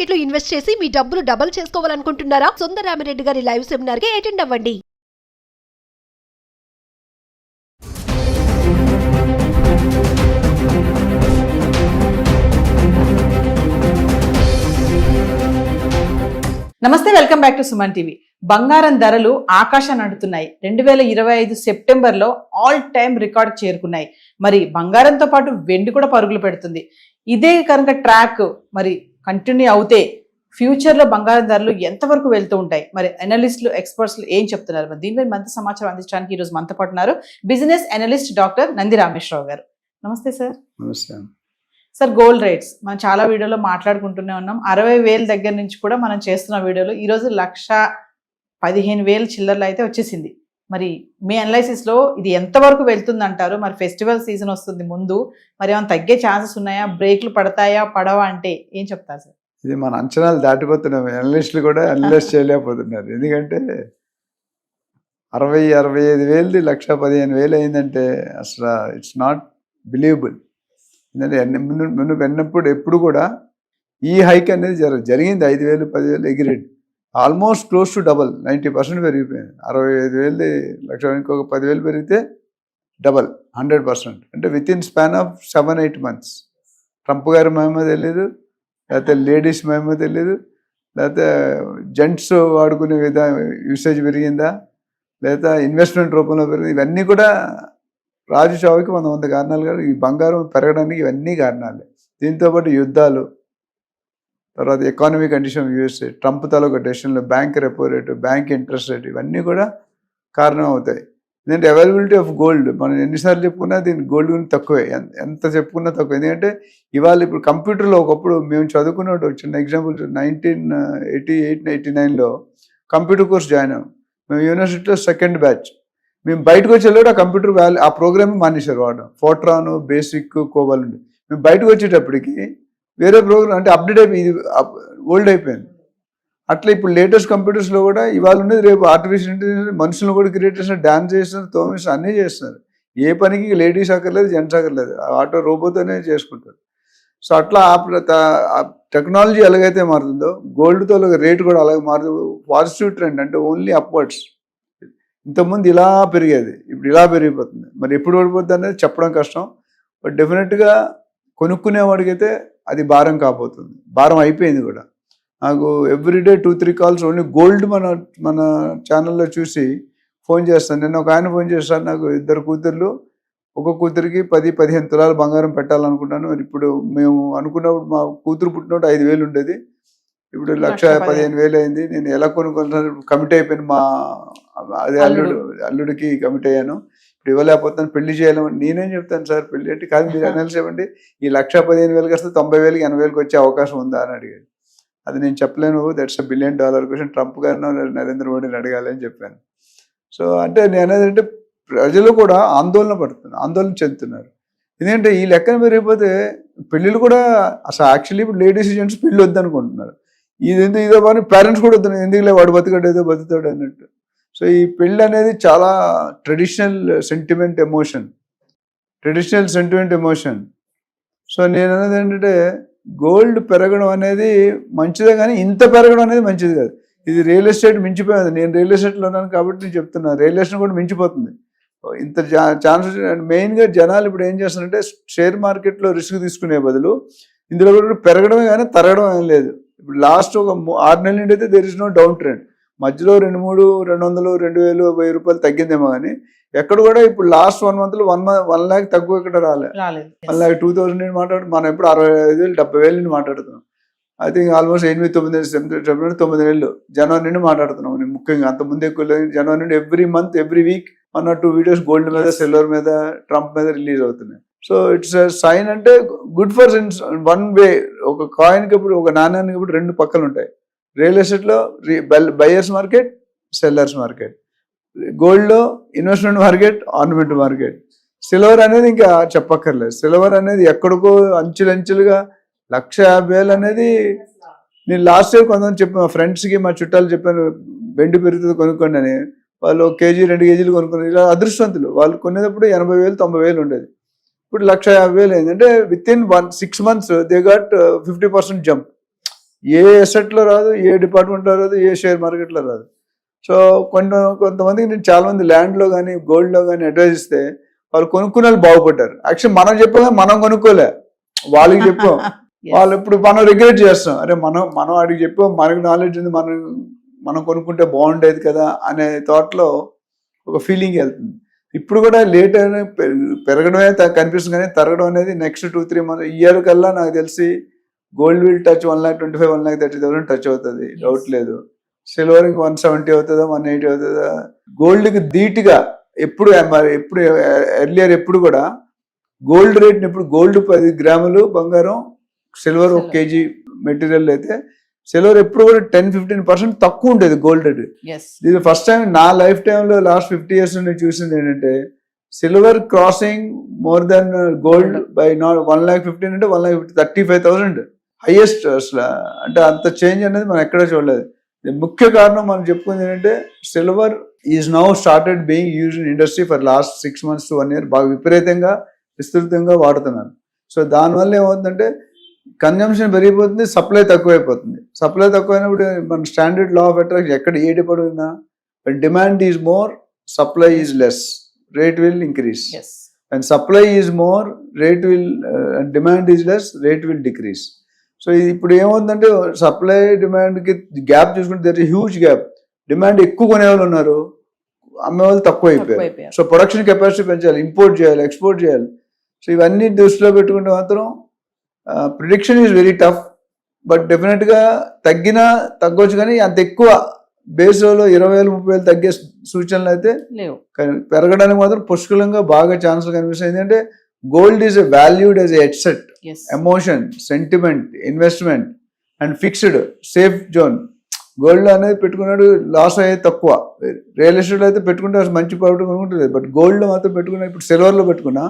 Market లో invest చేసి మీ డబ్బులు డబుల్ చేసుకోవాలనుకుంటున్నారా? సుందరరామిరెడ్డి గారి లైవ్ సెమినార్ కి అటెండ్ అవ్వండి. నమస్తే, welcome back to Suman TV. బంగారం ధరలు ఆకాశాన్ని అంటున్నాయి. 2025 సెప్టెంబర్లో ఆల్ టైమ్ రికార్డ్ చేరుకున్నాయి. మరి బంగారంతో పాటు వెండి కూడా పరుగులు పెడుతుంది. ఇదే కనుక ట్రాక్ మరి కంటిన్యూ అవుతే ఫ్యూచర్లో బంగారం ధరలు ఎంతవరకు వెళ్తూ ఉంటాయి? మరి అనలిస్టులు, ఎక్స్పర్ట్స్లు ఏం చెప్తున్నారు? మరి దీనిపై మరింత సమాచారం అందించడానికి ఈరోజు మనతో పాటు ఉన్నారు business analyst doctor Nandi Rameshwar Rao గారు. నమస్తే సార్. నమస్తే సార్, గోల్డ్ రేట్స్ మనం చాలా వీడియోలో మాట్లాడుకుంటూనే ఉన్నాం. 60,000 దగ్గర నుంచి కూడా మనం చేస్తున్న వీడియోలో ఈరోజు 1,15,000 చిల్లర్లు అయితే వచ్చేసింది. మరి మీ అనాలిసిస్లో ఇది ఎంతవరకు వెళ్తుంది అంటారు? మరి ఫెస్టివల్ సీజన్ వస్తుంది ముందు, మరి ఏమైనా తగ్గే ఛాన్సెస్ ఉన్నాయా? బ్రేక్లు పడతాయా, పడవా అంటే ఏం చెప్తారు సార్? ఇది మన అంచనాలు దాటిపోతున్నాం. అనలిస్టులు కూడా అనలైజ్ చేయలేకపోతున్నారు. ఎందుకంటే 60,000-65,000 1,15,000 అయిందంటే అసలు ఇట్స్ నాట్ బిలీవబుల్. ఎందుకంటే ముందు విన్నప్పుడు ఎప్పుడు కూడా ఈ హైక్ అనేది జరిగింది. 5,000, 10,000 ఎగిరేది ఆల్మోస్ట్ క్లోజ్ టు డబల్, 90% పెరిగిపోయింది. 65,000 లక్ష ఇంకొక 10,000 పెరిగితే డబల్, 100%. అంటే with in span of 7-8 months. Trump గారి మహిమ తెలియదు, లేకపోతే లేడీస్ మహిమ తెలియదు, లేకపోతే జెంట్స్ వాడుకునే యూసేజ్ పెరిగిందా, లేదా ఇన్వెస్ట్మెంట్ రూపంలో పెరిగింది. ఇవన్నీ కూడా రాజు చావుకి 100 కారణాలు కాదు. ఈ బంగారం పెరగడానికి ఇవన్నీ కారణాలే. దీంతోపాటు యుద్ధాలు, తర్వాత ఎకానమీ కండిషన్ యూఎస్ఏ, ట్రంప్ తాలూకా డెసిషన్లు, bank repo rate, bank interest rate, ఇవన్నీ కూడా కారణం అవుతాయి. ఎందుకంటే అవైలబిలిటీ ఆఫ్ గోల్డ్ మనం ఎన్నిసార్లు చెప్పుకున్నా దీని గోల్డ్ గురించి తక్కువే, ఎంత చెప్పుకున్నా తక్కువ. ఎందుకంటే ఇవాళ ఇప్పుడు కంప్యూటర్లో ఒకప్పుడు మేము చదువుకున్నట్టు చిన్న ఎగ్జాంపుల్ 1988-89లో కంప్యూటర్ కోర్స్ జాయిన్ అయ్యాం. మేము యూనివర్సిటీలో సెకండ్ బ్యాచ్. మేము బయటకు వచ్చేటప్పుడు ఆ కంప్యూటర్ ఆ ప్రోగ్రామ్ మానేశారు వాడడం. ఫోర్ట్రాన్, బేసిక్, కోబల్ ఉండి. మేము బయటకు వచ్చేటప్పటికి వేరే ప్రోగ్రామ్ అంటే అప్డేట్ అయిపోయి ఓల్డ్ అయిపోయింది. అట్లా ఇప్పుడు లేటెస్ట్ కంప్యూటర్స్లో కూడా ఇవాళ ఉండేది రేపు ఆర్టిఫిషియల్ ఇంటెలిజెన్స్ మనుషులను కూడా క్రియేట్ చేస్తున్నారు, డాన్స్ చేస్తున్నారు, తోమేస్తున్నారు, అన్నీ చేస్తున్నారు. ఏ పనికి లేడీస్ అక్కర్లేదు, జెంట్స్ అక్కర్లేదు, ఆటో రోబోతోనే చేసుకుంటారు. సో అట్లా టెక్నాలజీ ఎలాగైతే మారుతుందో గోల్డ్తో రేటు కూడా అలాగే మారుతుంది. పాజిటివ్ ట్రెండ్, అంటే ఓన్లీ అప్వర్డ్స్. ఇంతకుముందు ఇలా పెరిగేది, ఇప్పుడు ఇలా పెరిగిపోతుంది. మరి ఎప్పుడు పడిపోతుంది అనేది చెప్పడం కష్టం. బట్ డెఫినెట్గా కొనుక్కునేవాడికైతే అది భారం కాబోతుంది. భారం అయిపోయింది కూడా. నాకు ఎవ్రీడే 2-3 calls ఓన్లీ గోల్డ్ మన ఛానల్లో చూసి ఫోన్ చేస్తాను. నిన్న ఒక ఆయన ఫోన్ చేస్తాను, నాకు 2 కూతుర్లు, ఒక కూతురికి 10-15 తులాలు బంగారం పెట్టాలనుకుంటాను. మరి ఇప్పుడు మేము అనుకున్నప్పుడు మా కూతురు పుట్టినప్పుడు 5,000 ఉండేది, ఇప్పుడు 1,15,000 అయింది. నేను ఎలా కొనుక్కుంటున్నాను, కమిట్ అయిపోయాను. మా అదే అల్లుడికి కమిట్ అయ్యాను. ఇప్పుడు ఇవ్వలేకపోతాను, పెళ్లి చేయాలని. నేనేం చెప్తాను సార్, పెళ్లి అంటే కాదు, మీరు అనాలిసిస్ ఇవ్వండి. ఈ 1,15,000 వస్తే 90,000, 80,000 వచ్చే అవకాశం ఉందా అని అడిగాడు. అది నేను చెప్పలేను, దట్స్ $1 billion క్వశ్చన్. ట్రంప్ గారినో నరేంద్ర మోడీని అడగాలి అని చెప్పాను. సో అంటే నేను అనేది అంటే ప్రజలు కూడా ఆందోళన చెందుతున్నారు. ఎందుకంటే ఈ లెక్కన పెరిగిపోతే పెళ్ళిళ్ళు కూడా అసలు యాక్చువల్లీ ఇప్పుడు లేడీస్, జెంట్స్ పెళ్ళి వద్దనుకుంటున్నారు. ఇదో పని పేరెంట్స్ కూడా వద్దు, ఎందుకులే వాడు బతుకాడు ఏదో బతుకుతాడు అన్నట్టు. సో ఈ పెళ్ళి అనేది చాలా ట్రెడిషనల్ సెంటిమెంట్ ఎమోషన్. సో నేను అనేది ఏంటంటే గోల్డ్ పెరగడం అనేది మంచిదే, కానీ ఇంత పెరగడం అనేది మంచిది కాదు. ఇది రియల్ ఎస్టేట్ మించిపోయింది. నేను రియల్ ఎస్టేట్లో ఉన్నాను కాబట్టి నేను చెప్తున్నాను, రియల్ ఎస్టేట్ కూడా మించిపోతుంది. ఇంత ఛాన్సెస్. మెయిన్గా జనాలు ఇప్పుడు ఏం చేస్తున్నారంటే షేర్ మార్కెట్లో రిస్క్ తీసుకునే బదులు ఇందులో కూడా పెరగడమే కానీ తరగడం ఏం లేదు. ఇప్పుడు లాస్ట్ ఒక 6 నెలల నుండి అయితే there is no down trend. మధ్యలో 200, 2,000, 2,000 తగ్గిందేమో కానీ ఎక్కడ కూడా ఇప్పుడు లాస్ట్ 1 monthలో 1 lakh తక్కువ ఎక్కడ రాలేదు. 1,02,000 నుండి మనం ఎప్పుడు 65,000, 70,000 నుండి మాట్లాడుతున్నాం. ఐ థింక్ ఆల్మోస్ట్ 8-9 నెలలు జనవరి నుండి మాట్లాడుతున్నాం. ముఖ్యంగా అంతకుముందు ఎక్కువ లేదు. జనవరి నుండి every month, every week 1 or 2 videos gold మీద, సిల్వర్ మీద, ట్రంప్ మీద రిలీజ్ అవుతున్నాయి. సో ఇట్స్ సైన్, అంటే గుడ్ ఫర్ వన్ వే. ఒక కాయిన్కి ఇప్పుడు, ఒక నాణ్యానికి ఇప్పుడు 2 పక్కలు ఉంటాయి. రియల్ ఎస్టేట్లో బయర్స్ మార్కెట్, సెల్లర్స్ మార్కెట్. గోల్డ్లో investment market, ornament market. Silver అనేది ఇంకా చెప్పక్కర్లేదు. సిల్వర్ అనేది ఎక్కడికో అంచులుగా 1,50,000 అనేది నేను లాస్ట్ ఇయర్ కొంతమంది చెప్పాను, మా ఫ్రెండ్స్కి, మా చుట్టాలు చెప్పాను, వెండి పెరుగుతుంది కొనుక్కోండి అని. వాళ్ళు 1 kg 2 kg కొనుక్కున్నారు. ఇలా అదృష్టవంతులు. వాళ్ళు కొనేటప్పుడు 80,000, 90,000 ఉండేది. ఇప్పుడు 1,50,000 అయింది. అంటే within 6 months they got 50% jump. ఏ అసెట్లో రాదు, ఏ డిపార్ట్మెంట్లో రాదు, ఏ షేర్ మార్కెట్లో రాదు. సో కొంతమందికి నేను చాలా మంది ల్యాండ్లో కానీ గోల్డ్లో కానీ అడ్వైజ్ ఇస్తే వాళ్ళు కొనుక్కునే వాళ్ళు బాగుపడ్డారు. యాక్చువల్లీ మనం చెప్పగా మనం కొనుక్కోలే, వాళ్ళకి చెప్పాం. వాళ్ళు ఇప్పుడు మనం రిగ్రెట్ చేస్తాం, అరే మనం వాడికి చెప్పాం, మనకి నాలెడ్జ్ ఉంది, మనం కొనుక్కుంటే బాగుండేది కదా అనే థాట్లో ఒక ఫీలింగ్ వెళ్తుంది. ఇప్పుడు కూడా లేట్ అయినా పెరగడమే కనిపిస్తుంది, కానీ తరగడం అనేది నెక్స్ట్ 2-3 months ఇయర్ కల్లా నాకు తెలిసి గోల్డ్ విల్ టచ్ 1,25,000 1,30,000 టచ్ అవుతుంది, డౌట్ లేదు. సిల్వర్కి 170 అవుతుందా, 180 అవుతుందా. గోల్డ్కి ధీటుగా ఎప్పుడు ఎర్లియర్ ఎప్పుడు కూడా గోల్డ్ రేట్ని ఇప్పుడు గోల్డ్ 10 గ్రాములు బంగారం, సిల్వర్ 1 kg మెటీరియల్ అయితే సిల్వర్ ఎప్పుడు కూడా 10-15% తక్కువ ఉండేది గోల్డ్ రేట్. ఇది ఫస్ట్ టైం నా లైఫ్ టైంలో లాస్ట్ 50 years నేను చూసింది ఏంటంటే silver crossing more than gold by not 1,15,000 అంటే 1,50,000 35,000 హైయెస్ట్ అసలు. అంటే అంత చేంజ్ అనేది మనం ఎక్కడ చూడలేదు. ముఖ్య కారణం మనం చెప్పుకుంది ఏంటంటే silver is now started being used in industry for last 6 months to 1 year బాగా విపరీతంగా విస్తృతంగా వాడుతున్నారు. సో దానివల్ల ఏమవుతుందంటే కన్జంప్షన్ పెరిగిపోతుంది, సప్లై తక్కువైపోతుంది. సప్లై తక్కువైనప్పుడు మన స్టాండర్డ్ లా ఆఫ్ అట్రాక్షన్ ఎక్కడ ఏ department when demand is more, supply is less, rate will increase. When supply is more, rate will and demand is less, rate will decrease. So ఇప్పుడు ఏమవుతుందంటే supply డిమాండ్కి gap చూసుకుంటే there is huge gap. Demand ఎక్కువ కొనేవాళ్ళు ఉన్నారు, అమ్మేవాళ్ళు తక్కువ అయిపోయారు. సో ప్రొడక్షన్ కెపాసిటీ పెంచాలి, ఇంపోర్ట్ చేయాలి, ఎక్స్పోర్ట్ చేయాలి. సో ఇవన్నీ దృష్టిలో పెట్టుకుంటే మాత్రం prediction is very tough. But డెఫినెట్గా తగ్గొచ్చు, కానీ అంత ఎక్కువ బేస్లో 20,000-30,000 తగ్గే సూచనలు అయితే లేవు. కానీ పెరగడానికి మాత్రం పుష్కలంగా బాగా ఛాన్సులు కనిపిస్తాయి. ఎందుకంటే gold is valued as a asset, emotion, sentiment, investment and fixed safe zone. Gold అనేది పెట్టుకున్నాడు లాస్ అయ్యేది తక్కువ. రియల్ ఎస్టేట్ అయితే పెట్టుకుంటే మంచి ప్రాఫిట్ కొనుక్కుంటుంది. బట్ గోల్డ్లో మాత్రం పెట్టుకున్నా, ఇప్పుడు సిల్వర్లో పెట్టుకున్నా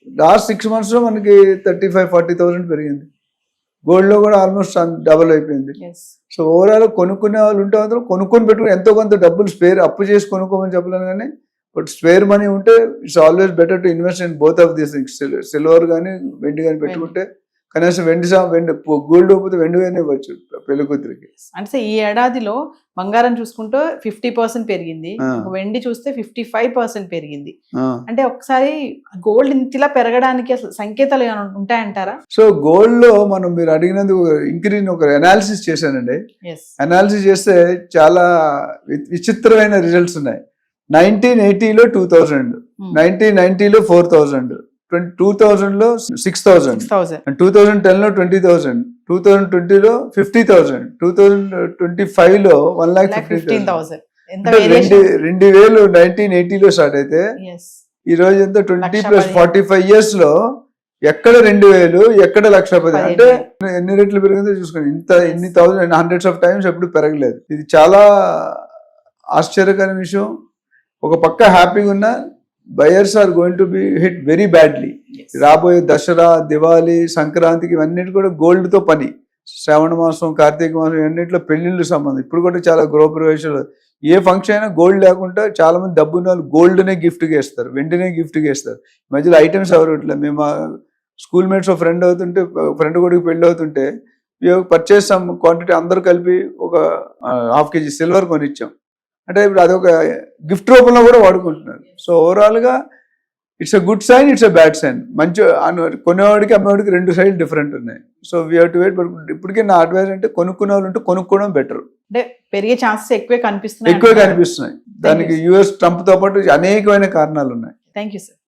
లాస్ట్ 6 months మనకి 35,000-40,000 పెరిగింది. గోల్డ్లో కూడా ఆల్మోస్ట్ డబుల్ అయిపోయింది. సో ఓవరాల్ కొనుక్కునే వాళ్ళు ఉంటే మాత్రం కొనుక్కొని పెట్టుకుని ఎంతో కొంత డబ్బులు స్పేర్ అప్పు చేసి కొనుక్కోమని చెప్పలేను, కానీ బట్ స్పేర్ మనీ ఉంటే it's always better to invest in both of these things. Silver కానీ వెండి కానీ పెట్టుకుంటే కనీసం వెండి గోల్డ్ పోతే వెండి కానీ ఇవ్వచ్చు పెళ్లి కూతురికి. అంటే ఈ ఏడాదిలో బంగారం చూసుకుంటే 50% పెరిగింది, వెండి చూస్తే 55% పెరిగింది. అంటే ఒకసారి గోల్డ్ ఇంతలా పెరగడానికి అసలు సంకేతాలు ఏమైనా ఉంటాయంటారా? సో గోల్డ్ లో మీరు అడిగినందుకు ఇంక్రీజ్ ఒక అనాలిసిస్ చేశానండి. అనాలిసిస్ చేస్తే చాలా విచిత్రమైన రిజల్ట్స్ ఉన్నాయి. 1980లో 2,000, 1990లో 4,000, 2000లో 6,000, 2010లో 20,000, 2020లో 50,000, 2025లో 1,15,000. 2,000 1980లో స్టార్ట్ అయితే ఈ రోజు ఎంత 20+45 years లో ఎక్కడ 2,000 ఎక్కడ 1,10,000 అంటే ఎన్ని రెట్లు పెరిగిందో చూసుకోండి. ఎన్ని థౌసండ్ హండ్రెడ్స్ ఆఫ్ టైమ్స్ ఎప్పుడు పెరగలేదు. ఇది చాలా ఆశ్చర్యకరమైన విషయం. ఒక పక్క హ్యాపీగా ఉన్న buyers are going to be hit very badly. రాబోయే దసరా, దివాళీ, సంక్రాంతికి ఇవన్నిటి కూడా గోల్డ్ తో పని. శ్రావణ మాసం, కార్తీక మాసం ఇవన్నింటిలో పెళ్లిళ్ళు సంబంధం. ఇప్పుడు కూడా చాలా గృహప్రవేశాలు, ఏ ఫంక్షన్ అయినా గోల్డ్ లేకుండా చాలా మంది డబ్బున్న వాళ్ళు గోల్డ్నే గిఫ్ట్గా ఇస్తారు, వెంటనే గిఫ్ట్గా ఇస్తారు. మధ్యలో ఐటమ్స్ ఎవరు ఇట్లా. మేము స్కూల్ మేట్స్ ఫ్రెండ్ కొడుకు పెళ్లి అవుతుంటే పర్చేస్ సమ్ క్వాంటిటీ అందరూ కలిపి ఒక 1/2 kg సిల్వర్ కొనిచ్చాం. అంటే ఇప్పుడు అదొక గిఫ్ట్ రూపంలో కూడా వాడుకుంటున్నారు. సో ఓవరాల్గా it's a good sign, it's a bad sign. మంచి కొనేవాడికి అమ్మేవాడికి 2 సైడ్ డిఫరెంట్ ఉన్నాయి. So we have to wait. ఇప్పటికీ నా అడ్వైస్ అంటే కొనుక్కునే వాళ్ళు ఉంటే కొనుక్కోవడం బెటర్. అంటే పెరిగే ఛాన్సెస్ ఎక్కువే కనిపిస్తున్నాయి. దానికి US ట్రంప్ తో పాటు అనేకమైన కారణాలు ఉన్నాయి. Thank you sir.